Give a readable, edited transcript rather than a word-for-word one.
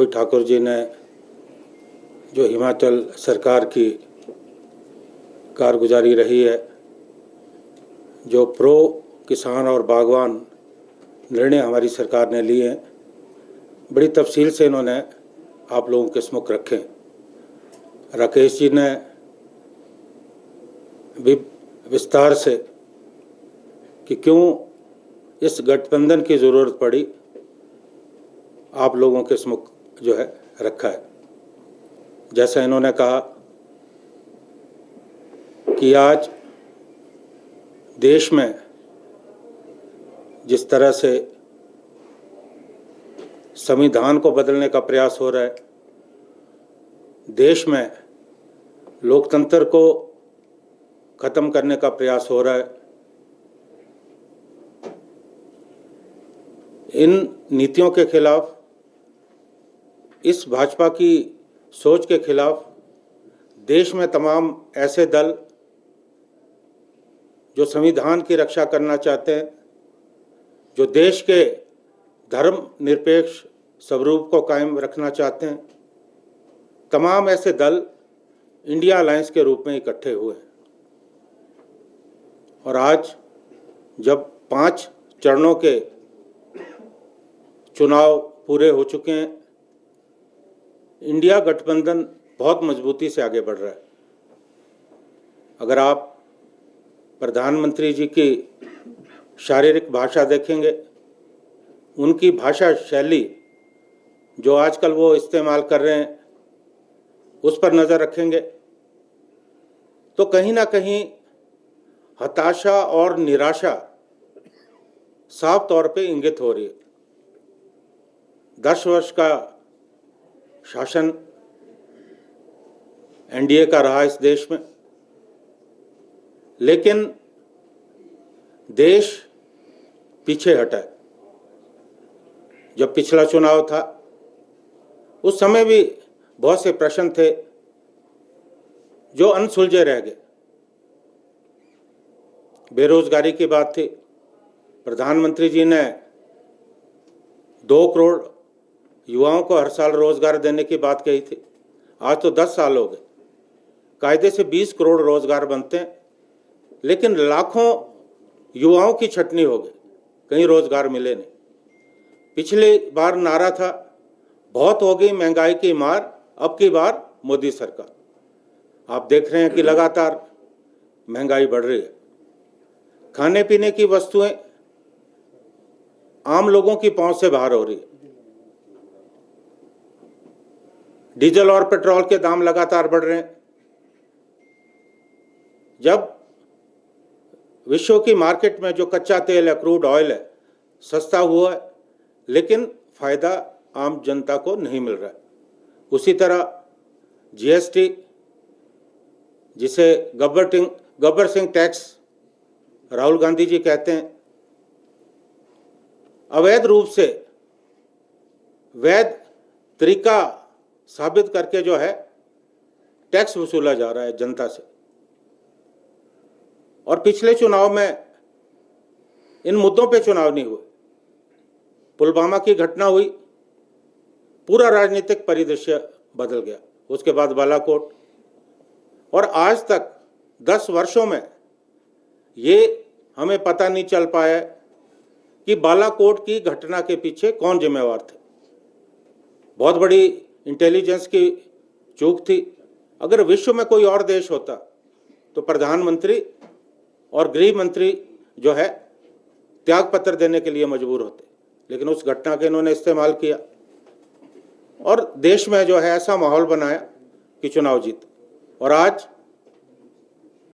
रोहित ठाकुर जी ने जो हिमाचल सरकार की कारगुजारी रही है, जो प्रो किसान और बागवान निर्णय हमारी सरकार ने लिए हैं, बड़ी तफसील से इन्होंने आप लोगों के सम्मुख रखे। राकेश जी ने भी विस्तार से कि क्यों इस गठबंधन की ज़रूरत पड़ी, आप लोगों के सम्मुख जो है रखा है। जैसा इन्होंने कहा कि आज देश में जिस तरह से संविधान को बदलने का प्रयास हो रहा है, देश में लोकतंत्र को खत्म करने का प्रयास हो रहा है, इन नीतियों के खिलाफ, इस भाजपा की सोच के खिलाफ देश में तमाम ऐसे दल जो संविधान की रक्षा करना चाहते हैं, जो देश के धर्म निरपेक्ष स्वरूप को कायम रखना चाहते हैं, तमाम ऐसे दल इंडिया अलायंस के रूप में इकट्ठे हुए हैं। और आज जब 5 चरणों के चुनाव पूरे हो चुके हैं, इंडिया गठबंधन बहुत मजबूती से आगे बढ़ रहा है। अगर आप प्रधानमंत्री जी की शारीरिक भाषा देखेंगे, उनकी भाषा शैली जो आजकल वो इस्तेमाल कर रहे हैं, उस पर नज़र रखेंगे तो कहीं ना कहीं हताशा और निराशा साफ तौर पे इंगित हो रही है। 10 वर्ष का शासन एनडीए का रहा इस देश में, लेकिन देश पीछे हटा है। जब पिछला चुनाव था, उस समय भी बहुत से प्रश्न थे जो अनसुलझे रह गए। बेरोजगारी की बात थी, प्रधानमंत्री जी ने 2 करोड़ युवाओं को हर साल रोजगार देने की बात कही थी। आज तो 10 साल हो गए, कायदे से 20 करोड़ रोजगार बनते हैं, लेकिन लाखों युवाओं की छटनी हो गई, कहीं रोजगार मिले नहीं। पिछली बार नारा था बहुत हो गई महंगाई की मार, अब की बार मोदी सरकार। आप देख रहे हैं कि लगातार महंगाई बढ़ रही है। खाने पीने की वस्तुएं आम लोगों की पहुंच से बाहर हो रही है। डीजल और पेट्रोल के दाम लगातार बढ़ रहे हैं। जब विश्व की मार्केट में जो कच्चा तेल है, क्रूड ऑयल है, सस्ता हुआ है, लेकिन फायदा आम जनता को नहीं मिल रहा है। उसी तरह जीएसटी, जिसे गब्बर सिंह टैक्स राहुल गांधी जी कहते हैं, अवैध रूप से वैध तरीका साबित करके जो है टैक्स वसूला जा रहा है जनता से। और पिछले चुनाव में इन मुद्दों पे चुनाव नहीं हुए। पुलवामा की घटना हुई, पूरा राजनीतिक परिदृश्य बदल गया। उसके बाद बालाकोट, और आज तक 10 वर्षों में ये हमें पता नहीं चल पाया कि बालाकोट की घटना के पीछे कौन जिम्मेवार थे। बहुत बड़ी इंटेलिजेंस की चूक थी। अगर विश्व में कोई और देश होता तो प्रधानमंत्री और गृह मंत्री जो है त्यागपत्र देने के लिए मजबूर होते, लेकिन उस घटना के इन्होंने इस्तेमाल किया और देश में जो है ऐसा माहौल बनाया कि चुनाव जीते। और आज